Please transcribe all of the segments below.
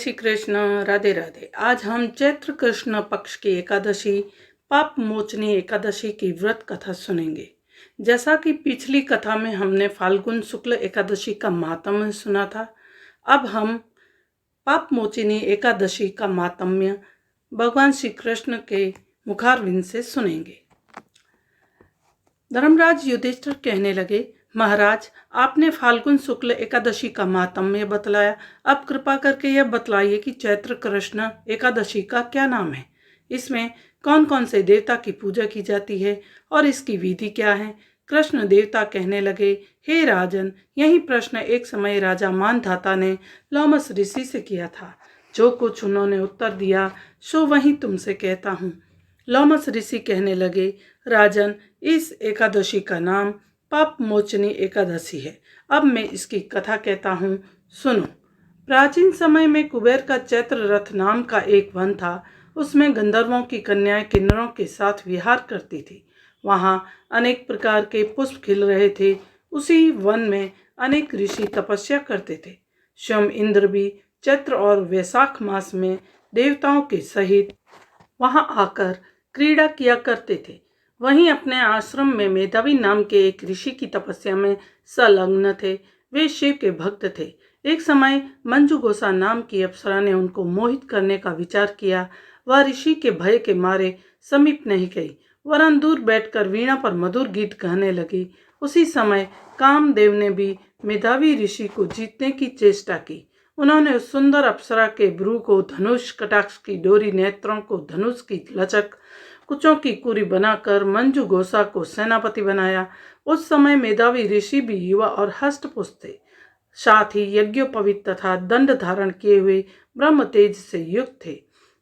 श्री कृष्ण। राधे राधे। आज हम चैत्र कृष्ण पक्ष की एकादशी पाप मोचनी एकादशी की व्रत कथा सुनेंगे। जैसा कि पिछली कथा में हमने फाल्गुन शुक्ल एकादशी का माहात्म्य सुना था, अब हम पाप मोचनी एकादशी का माहात्म्य भगवान श्री कृष्ण के मुखारविंद से सुनेंगे। धर्मराज युधिष्ठिर कहने लगे, महाराज, आपने फाल्गुन शुक्ल एकादशी का माहात्म्य बतलाया, अब कृपा करके यह बतलाइए कि चैत्र कृष्ण एकादशी का क्या नाम है, इसमें कौन कौन से देवता की पूजा की जाती है और इसकी विधि क्या है। कृष्ण देवता कहने लगे, हे राजन, यही प्रश्न एक समय राजा मानधाता ने लोमस ऋषि से किया था। जो कुछ उन्होंने उत्तर दिया सो वही तुमसे कहता हूँ। लोमस ऋषि कहने लगे, राजन, इस एकादशी का नाम पाप मोचनी एकादशी है। अब मैं इसकी कथा कहता हूँ, सुनो। प्राचीन समय में कुबेर का चैत्र रथ नाम का एक वन था। उसमें गंधर्वों की कन्याएं किन्नरों के साथ विहार करती थी। वहाँ अनेक प्रकार के पुष्प खिल रहे थे। उसी वन में अनेक ऋषि तपस्या करते थे। स्वयं इंद्र भी चैत्र और वैशाख मास में देवताओं के सहित वहां आकर क्रीड़ा किया करते थे। वहीं अपने आश्रम में मेधावी नाम के एक ऋषि की तपस्या में संलग्न थे। वे शिव के भक्त थे। एक समय मंजू गोसा नाम की अप्सरा ने उनको मोहित करने का विचार किया। वह ऋषि के भय के मारे समीप नहीं गई, वरन दूर बैठकर वीणा पर मधुर गीत गाने लगी। उसी समय कामदेव ने भी मेधावी ऋषि को जीतने की चेष्टा की। उन्होंने उस सुंदर अप्सरा के भ्रू को धनुष, कटाक्ष की डोरी नेत्रों को धनुष की लचक, कुचों की कुरी बनाकर मंजू गोसा को सेनापति बनाया। उस समय मेधावी ऋषि भी युवा और हष्टपुष्ट थे, साथ ही यज्ञोपवीत तथा दंड धारण किए हुए ब्रह्म तेज से युक्त थे।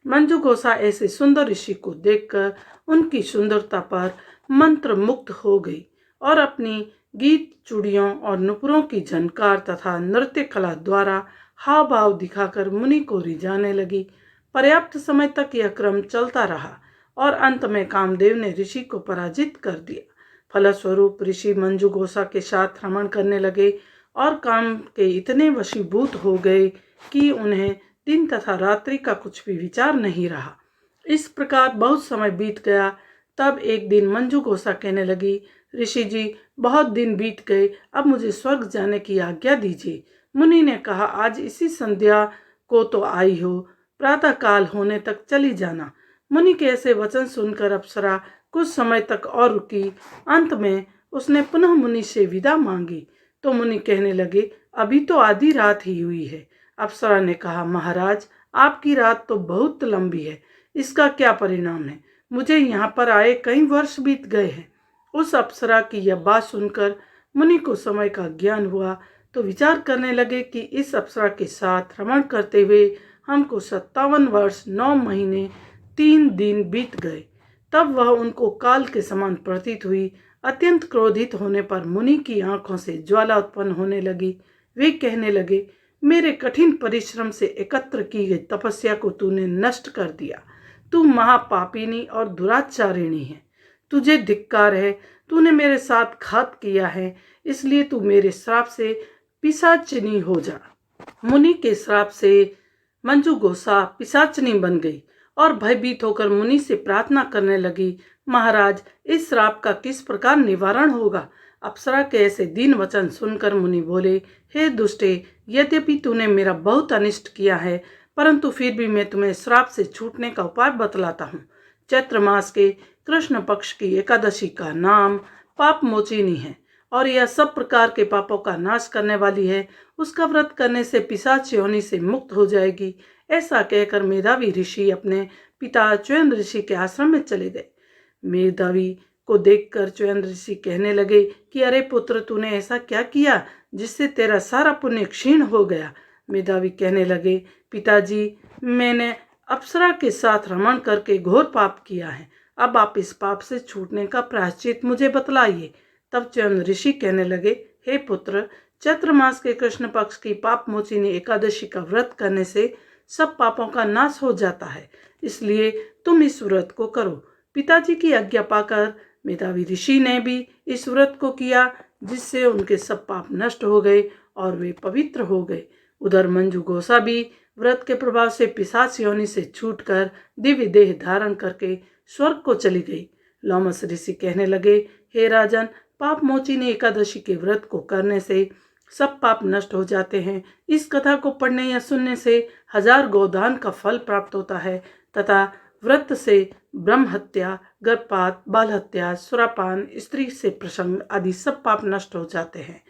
मंजू गोसा ऐसे सुंदर ऋषि को देखकर उनकी सुंदरता पर मंत्र मुग्ध हो गई और अपनी गीत, चूड़ियों और नुपुरों की झनकार तथा नृत्य कला द्वारा हाव भाव दिखाकर मुनि को रिझाने लगी। पर्याप्त समय तक यह क्रम चलता रहा और अंत में कामदेव ने ऋषि को पराजित कर दिया। फलस्वरूप ऋषि मंजू गोसा के साथ रमण करने लगे और काम के इतने वशीभूत हो गए कि उन्हें दिन तथा रात्रि का कुछ भी विचार नहीं रहा। इस प्रकार बहुत समय बीत गया। तब एक दिन मंजू गोसा कहने लगी, ऋषि जी, बहुत दिन बीत गए, अब मुझे स्वर्ग जाने की आज्ञा दीजिए। मुनि ने कहा, आज इसी संध्या को तो आई हो, प्रातः काल होने तक चली जाना। मुनि के ऐसे वचन सुनकर अप्सरा कुछ समय तक और रुकी। अंत में उसने पुनः मुनि से विदा मांगी तो मुनि कहने लगे, अभी तो आधी रात ही हुई है। अप्सरा ने कहा, महाराज, आपकी रात तो बहुत लंबी है, इसका क्या परिणाम है? मुझे यहाँ पर आए कई वर्ष बीत गए हैं। उस अप्सरा की यह बात सुनकर मुनि को समय का ज्ञान हुआ तो विचार करने लगे कि इस अप्सरा के साथ रमण करते हुए हमको 57 वर्ष 9 महीने 3 दिन बीत गए। तब वह उनको काल के समान प्रतीत हुई। अत्यंत क्रोधित होने पर मुनि की आंखों से ज्वाला उत्पन्न होने लगी। वे कहने लगे, मेरे कठिन परिश्रम से एकत्र की गई तपस्या को तूने नष्ट कर दिया। तू महापापिनी और दुराचारिणी है। तुझे धिक्कार है, तूने मेरे साथ घात किया है, इसलिए तू मेरे श्राप से पिशाचिनी हो जा। मुनि के श्राप से मंजू गोसा पिशाचिनी बन गई और भयभीत होकर मुनि से प्रार्थना करने लगी, महाराज, इस श्राप का किस प्रकार निवारण होगा? अप्सरा के ऐसे दीन वचन सुनकर मुनि बोले, हे दुष्टे, यद्यपि तूने मेरा बहुत अनिष्ट किया है, परंतु फिर भी मैं तुम्हें श्राप से छूटने का उपाय बतलाता हूँ। चैत्र मास के कृष्ण पक्ष की एकादशी का नाम पाप मोचिनी है और यह सब प्रकार के पापों का नाश करने वाली है। उसका व्रत करने से पिशाच योनि से मुक्त हो जाएगी। ऐसा कहकर मेधावी ऋषि अपने पिता च्वेन ऋषि के आश्रम में चले गए। मेधावी को देखकर च्वेन ऋषि कहने लगे कि अरे पुत्र, तूने ऐसा क्या किया जिससे तेरा सारा पुण्य क्षीण हो गया? मेधावी कहने लगे, पिताजी, मैंने अप्सरा के साथ रमण करके घोर पाप किया है। अब आप इस पाप से छूटने का प्रायश्चित मुझे बतलाइए। तब च्वेन ऋषि कहने लगे, हे पुत्र, चैत्र मास के कृष्ण पक्ष की पाप मोचिनी एकादशी का व्रत करने से सब पापों का नाश हो जाता है, इसलिए तुम इस व्रत को करो। पिताजी की आज्ञा पाकर मेधावी ऋषि ने भी इस व्रत को किया, जिससे उनके सब पाप नष्ट हो गए और वे पवित्र हो गए। उधर मंजू गोसा भी व्रत के प्रभाव से पिशाच योनि से छूटकर दिव्य देह धारण करके स्वर्ग को चली गई। लोमस ऋषि कहने लगे, हे राजन, पाप मोचिनी एकादशी के व्रत को करने से सब पाप नष्ट हो जाते हैं। इस कथा को पढ़ने या सुनने से 1000 गोदान का फल प्राप्त होता है तथा व्रत से ब्रह्म हत्या, गर्भपात, बाल हत्या, सुरापान, स्त्री से प्रसंग आदि सब पाप नष्ट हो जाते हैं।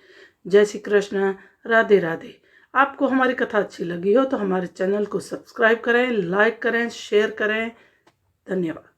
जय श्री कृष्ण। राधे राधे। आपको हमारी कथा अच्छी लगी हो तो हमारे चैनल को सब्सक्राइब करें, लाइक करें, शेयर करें। धन्यवाद।